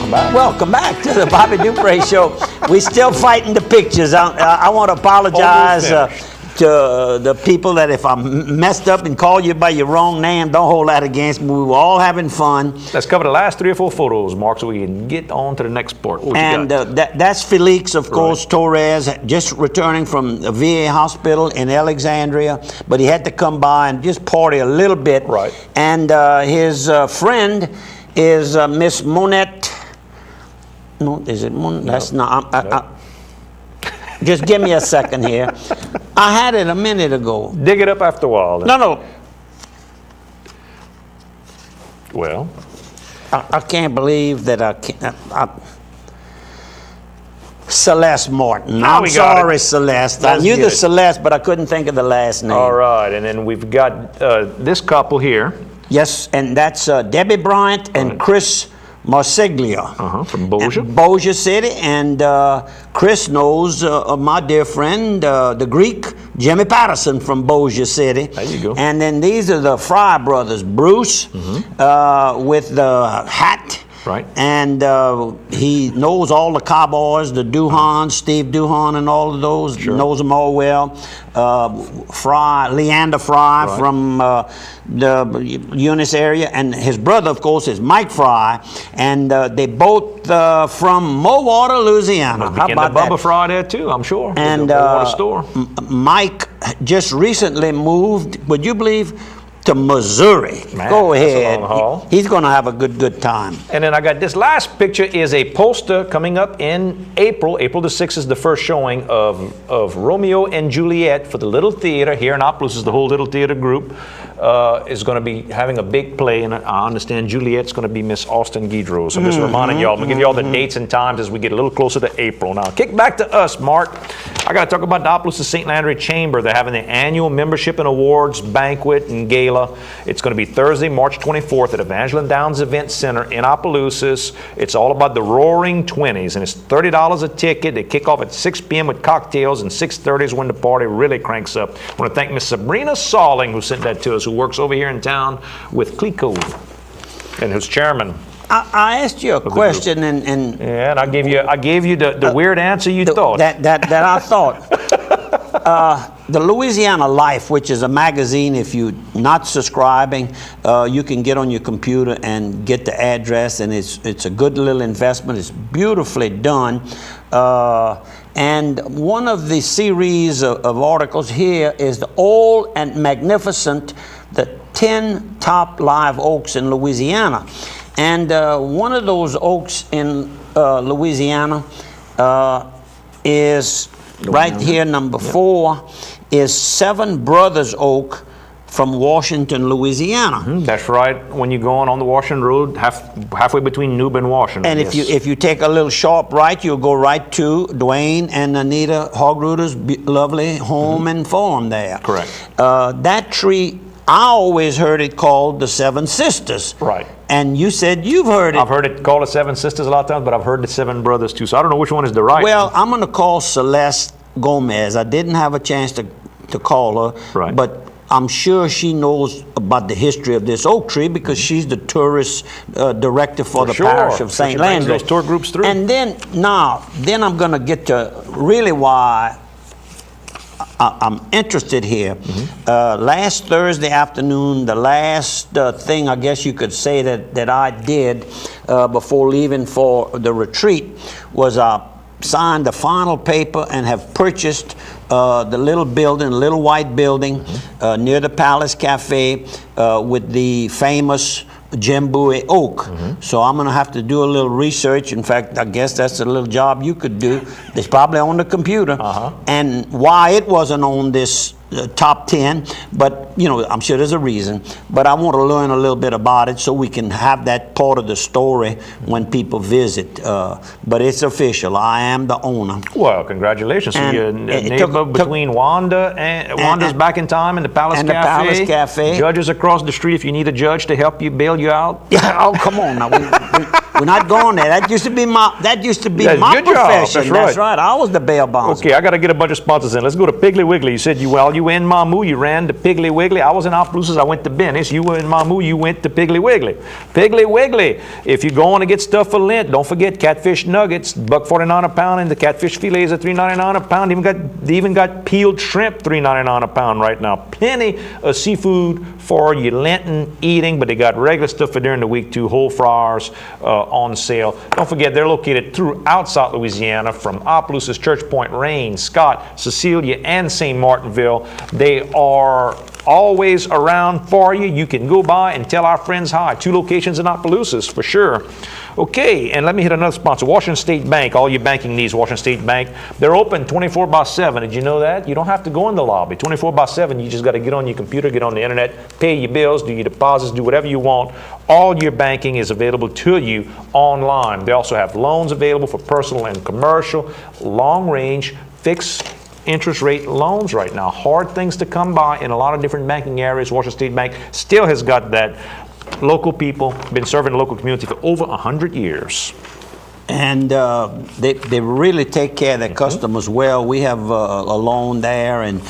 Welcome back. Welcome back to the Bobby Dupre Show. We're still fighting the pictures. I want to apologize to the people that if I messed up and called you by your wrong name, don't hold that against me. We were all having fun. Let's cover the last 3 or 4 photos, Mark, so we can get on to the next part. And that's Felix, of course, Torres, just returning from the VA hospital in Alexandria, but he had to come by and just party a little bit. Right. And his friend is Miss Monette. No, is it Monette? No. That's not. Just give me a second here. I had it a minute ago. Dig it up after a while. No. Well, I can't believe that I can't. Celeste Martin. I'm sorry, Celeste. I knew the Celeste, but I couldn't think of the last name. All right, and then we've got this couple here. Yes, and that's Debbie Bryant and Chris Marsiglia. From Bossier. Bossier City, and Chris knows my dear friend, the Greek, Jimmy Patterson from Bossier City. There you go. And then these are the Fry brothers, Bruce with the hat. Right. And he knows all the Cowboys, the Duhans, Steve Duhan and all of those, knows them all well. Leander Fry from the Eunice area, and his brother, of course, is Mike Fry, and they both from Mowater, Louisiana. How about that? Bubba Fry there too, I'm sure. And store. Mike just recently moved, would you believe, to Missouri. Man, go ahead. That's a long haul. He's going to have a good time. And then I got this last picture is a poster coming up in April. April the 6th is the first showing of Romeo and Juliet for the Little Theater here in Opelousas. The whole Little Theater group is going to be having a big play, and I understand Juliet's going to be Miss Austin Guidreau. So I'm just reminding y'all, I'm going to give you all the dates and times as we get a little closer to April. Now, kick back to us, Mark. I got to talk about the Opelousas St. Landry Chamber. They're having the annual membership and awards banquet and gala. It's going to be Thursday, March 24th at Evangeline Downs Event Center in Opelousas. It's all about the Roaring 20s, and it's $30 a ticket. They kick off at 6 p.m. with cocktails, and 6:30 is when the party really cranks up. I want to thank Miss Sabrina Salling, who sent that to us, who works over here in town with Clico, and who's chairman. I asked you a question, and I gave you the weird answer you thought. That I thought. The Louisiana Life, which is a magazine, if you're not subscribing, you can get on your computer and get the address, and it's a good little investment. It's beautifully done. And one of the series of articles here is the old and magnificent, the 10 top live oaks in Louisiana. And one of those oaks in Louisiana is right here, number 4, is Seven Brothers Oak from Washington, Louisiana. That's right. When you're going on the Washington Road, halfway between Newb and Washington. And if you take a little sharp right, you'll go right to Dwayne and Anita Hogruder's lovely home and farm there. Correct. That tree, I always heard it called the Seven Sisters. Right. And you said you've heard it. I've heard it called the Seven Sisters a lot of times, but I've heard the Seven Brothers too. So I don't know which one is the right Well, one. I'm going to call Celeste Gomez. I didn't have a chance to call her, but I'm sure she knows about the history of this oak tree because she's the tourist director for the parish of St. Landry. Those tour groups through. And then I'm going to get to really why I'm interested here. Last Thursday afternoon, the last thing I guess you could say that I did before leaving for the retreat was signed the final paper and have purchased the little building, little white building near the Palace Cafe with the famous Jim Bowie oak. So I'm going to have to do a little research. In fact, I guess that's a little job you could do. It's probably on the computer. And why it wasn't on this top 10, but I'm sure there's a reason. But I want to learn a little bit about it so we can have that part of the story when people visit. But it's official. I am the owner. Well, congratulations. So you're neighbor between Wanda's Back in Time and the Palace and Cafe. The Palace Cafe. Judges across the street if you need a judge to help you bail you out. Yeah, oh, come on now. We're not going there. That used to be my profession. That's right. I was the bail bondsman. Okay, I got to get a bunch of sponsors in. Let's go to Piggly Wiggly. You said you You were in Mamu, you ran to Piggly Wiggly. I was in Opelousas, I went to Benny's. You were in Mamu, you went to Piggly Wiggly. Piggly Wiggly, if you're going to get stuff for Lent, don't forget catfish nuggets, $1.49 a pound, and the catfish fillets are $3.99 a pound. They even got peeled shrimp, $3.99 a pound right now. Plenty of seafood for your Lenten eating, but they got regular stuff for during the week too. Whole fryers on sale. Don't forget, they're located throughout South Louisiana, from Opelousas, Church Point, Rain, Scott, Cecilia, and St. Martinville. They are always around for you. You can go by and tell our friends hi. 2 locations in Opelousas for sure. Okay, and let me hit another sponsor, Washington State Bank. All your banking needs, Washington State Bank. They're open 24/7. Did you know that? You don't have to go in the lobby. 24/7, you just got to get on your computer, get on the internet, pay your bills, do your deposits, do whatever you want. All your banking is available to you online. They also have loans available for personal and commercial, long range, fixed interest rate loans right now. Hard things to come by in a lot of different banking areas. Washington State Bank still has got that. Local people, been serving the local community for over 100 years. And they really take care of their customers well. We have a loan there, and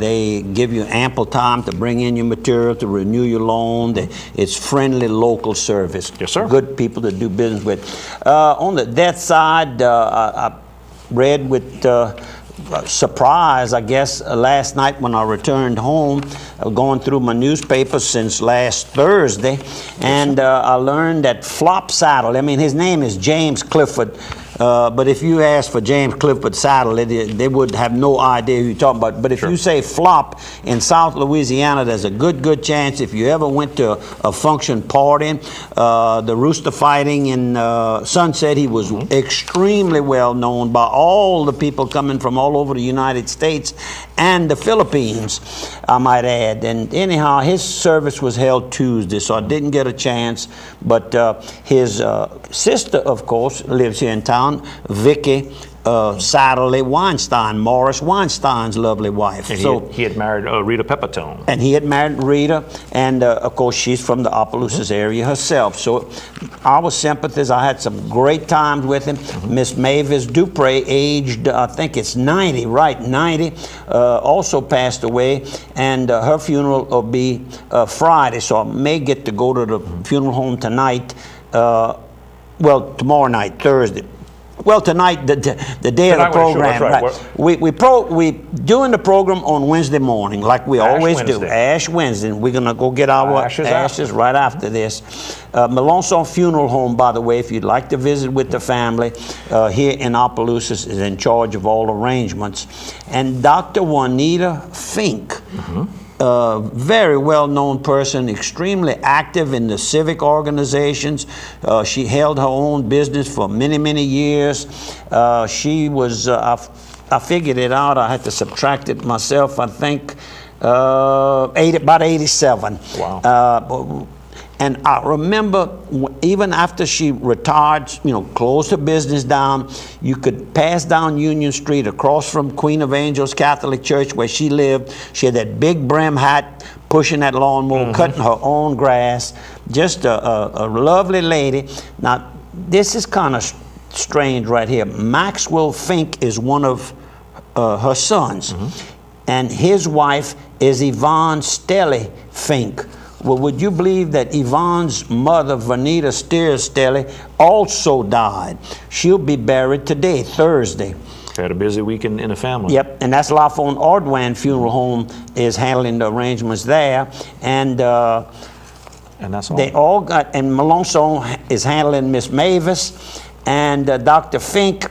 they give you ample time to bring in your material, to renew your loan. It's friendly local service. Yes, sir. Good people to do business with. On the debt side, I read with surprise, I guess, last night when I returned home, going through my newspapers since last Thursday, and I learned that Flop Saddle, I mean, his name is James Clifford, but if you ask for James Clifford Saddle, they would have no idea who you're talking about. But if you say Flop in South Louisiana, there's a good chance if you ever went to a function party, the rooster fighting in Sunset, he was extremely well known by all the people coming from all over the United States and the Philippines, I might add. And anyhow, his service was held Tuesday, so I didn't get a chance. But his sister, of course, lives here in town, Vicky Satterley Weinstein, Morris Weinstein's lovely wife. And so he had married Rita Pepitone. And he had married Rita, and of course she's from the Opelousas area herself. So our sympathies, I had some great times with him. Miss Mavis Dupre, aged, I think it's 90, right, 90, also passed away, and her funeral will be Friday, so I may get to go to the funeral home tonight, well, tomorrow night, Thursday. Well, tonight, the day of the program, right. We doing the program on Wednesday morning, like we always do, Ash Wednesday. We're gonna go get our ashes right after this. Melanson Funeral Home, by the way, if you'd like to visit with the family, here in Opelousas, is in charge of all arrangements. And Dr. Juanita Fink, very well-known person, extremely active in the civic organizations. She held her own business for many years. She was, I figured it out, I had to subtract it myself, I think, about 87. Wow. And I remember even after she retired, you know, closed her business down, you could pass down Union Street across from Queen of Angels Catholic Church where she lived. She had that big brim hat, pushing that lawnmower, cutting her own grass. Just a lovely lady. Now, this is kind of strange right here. Maxwell Fink is one of her sons, and his wife is Yvonne Stelly Fink. Well, would you believe that Yvonne's mother, Vanita Steers Stelly, also died? She'll be buried today, Thursday. Had a busy week in the family. Yep, and that's Lafon Ordwan Funeral Home is handling the arrangements there. And that's all. They all got, and Melanson is handling Miss Mavis, and Dr. Fink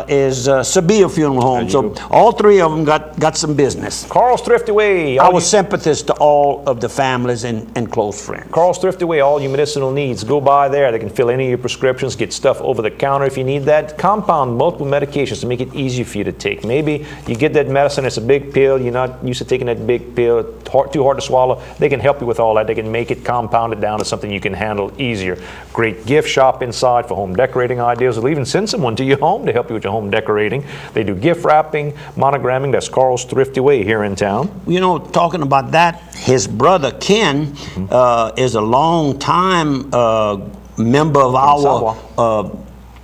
is Sabia Funeral Home. So all three of them got some business. Carl's Thrifty Way. Our sympathies to all of the families and close friends. Carl's Thrifty Way, all your medicinal needs. Go by there. They can fill any of your prescriptions, get stuff over the counter if you need that. Compound multiple medications to make it easier for you to take. Maybe you get that medicine, it's a big pill, you're not used to taking that big pill, too hard to swallow. They can help you with all that. They can make it compounded down to something you can handle easier. Great gift shop inside for home decorating ideas. They'll even send someone to your home to help you with your home decorating. They do gift wrapping, monogramming. That's Carl's Thrifty Way here in town. You know, talking about that, his brother Ken is a long time member of our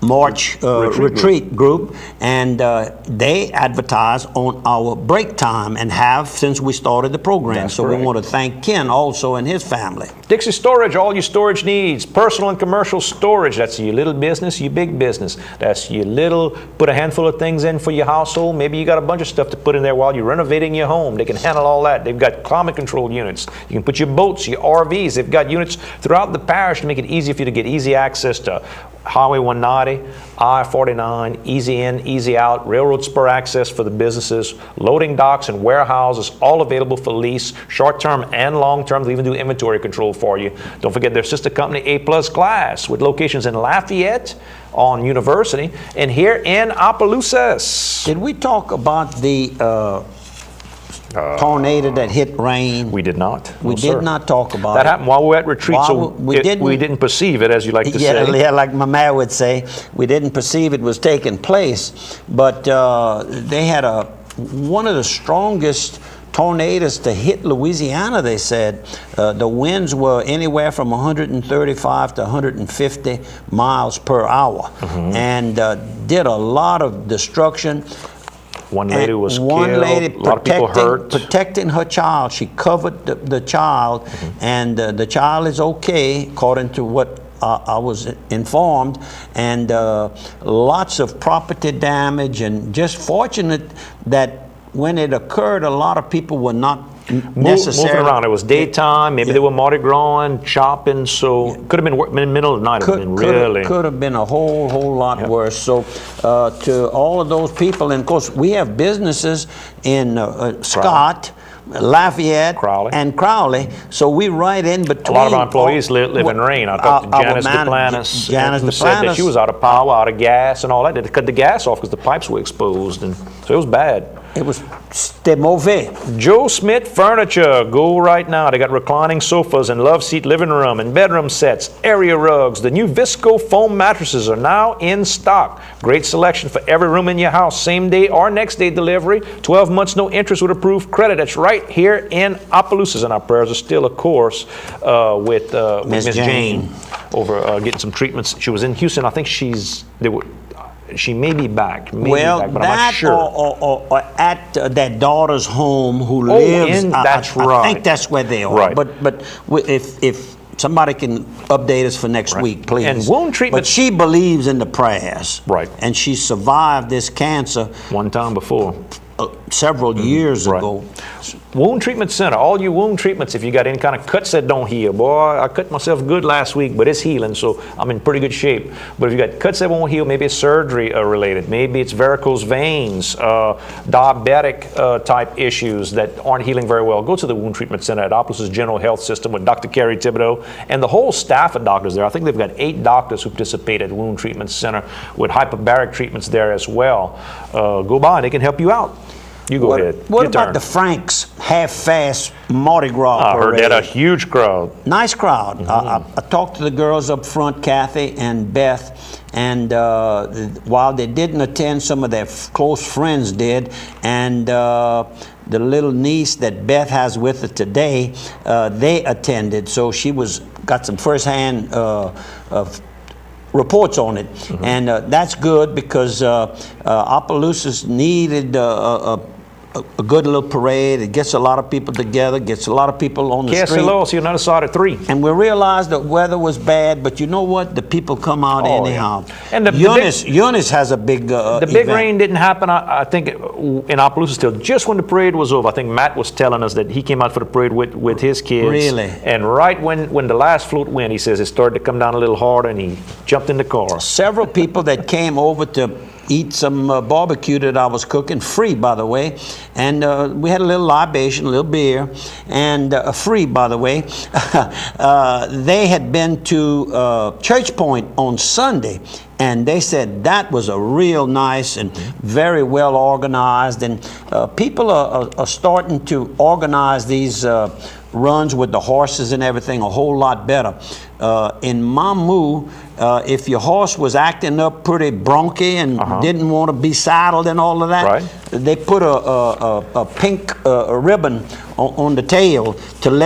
March retreat group, and they advertise on our break time and have since we started the program. That's so correct. we want to thank Ken also and his family. Dixie Storage, all your storage needs, personal and commercial storage. That's your little business, your big business. That's your little, put a handful of things in for your household. Maybe you got a bunch of stuff to put in there while you're renovating your home. They can handle all that. They've got climate control units. You can put your boats, your RVs. They've got units throughout the parish to make it easy for you to get easy access to Highway 190, I-49, easy in, easy out, railroad spur access for the businesses, loading docks and warehouses, all available for lease, short-term and long-term. They even do inventory control for you. Don't forget their sister company, A-Plus Glass, with locations in Lafayette on University and here in Opelousas. Did we talk about the tornado that hit Rain? We did not. We No, did sir. not talk about That it. happened while we were at retreat, While so we didn't- perceive it, as you like to say. Yeah, like my man would say, we didn't perceive it was taking place, but they had one of the strongest tornadoes to hit Louisiana, they said. The winds were anywhere from 135 to 150 miles per hour, and did a lot of destruction. One lady And was one killed, lady a lot of people hurt. protecting her child. She covered the child, and the child is okay, according to what I was informed, and lots of property damage, and just fortunate that when it occurred, a lot of people were not necessarily moving around. It was daytime. Maybe they were Mardi Gras shopping, so could have been in the middle of the night. It would have been really. Could have been a whole lot worse. So to all of those people, and of course we have businesses in Scott, Lafayette, Crowley. and Crowley. So we right in between. A lot of our employees live in Rain. I talked to our Janice man- Duplantis, Janice who said that Duplantis. she was out of power, out of gas, and all that. They had to cut the gas off because the pipes were exposed, and so it was bad. It was c'était mauvais. Joe Smith Furniture, go right now. They got reclining sofas and love seat living room and bedroom sets, area rugs. The new Visco foam mattresses are now in stock. Great selection for every room in your house. Same day or next day delivery. 12 months, no interest with approved credit. That's right here in Opelousas. And our prayers are still, of course, with Miss Jane over getting some treatments. She was in Houston. I think she may be back. But I'm not sure. Or at that daughter's home who lives. That's I right. think that's where they are. Right. But if somebody can update us for next week, please. And wound treatment. But she believes in the prayers. Right. And she survived this cancer One time before. several years Right. ago. Wound Treatment Center, all you wound treatments, if you got any kind of cuts that don't heal. Boy, I cut myself good last week, but it's healing, so I'm in pretty good shape. But if you got cuts that won't heal, maybe it's surgery related, maybe it's varicose veins, diabetic type issues that aren't healing very well, go to the Wound Treatment Center at Opelousas General Health System with Dr. Carrie Thibodeau and the whole staff of doctors there. I think they've got 8 doctors who participate at Wound Treatment Center with hyperbaric treatments there as well. Go by and they can help you out. You go ahead. What Your about turn. the Franks half-fast Mardi Gras I heard parade? that a huge crowd. Nice crowd. I talked to the girls up front, Kathy and Beth, and while they didn't attend, some of their close friends did, and the little niece that Beth has with her today, they attended, so she got some firsthand of reports on it, and that's good because Opelousas needed a good little parade. It gets a lot of people together, gets a lot of people on the street. KSLO, see another side at 3. And we realized the weather was bad, but you know what? The people come out Oh, anyhow. yeah. And Eunice has a big The big event. rain didn't happen, I think, in Opelousas till just when the parade was over. I think Matt was telling us that he came out for the parade with his kids. Really? And right when the last float went, he says it started to come down a little harder, and he jumped in the car. Several people that came over to eat some barbecue that I was cooking, free by the way, and we had a little libation, a little beer, and free by the way. They had been to Church Point on Sunday, and they said that was a real nice and very well organized, and people are starting to organize these runs with the horses and everything a whole lot better. In Mamu, if your horse was acting up pretty bronky and didn't want to be saddled and all of that, Right. they put a pink ribbon on the tail to let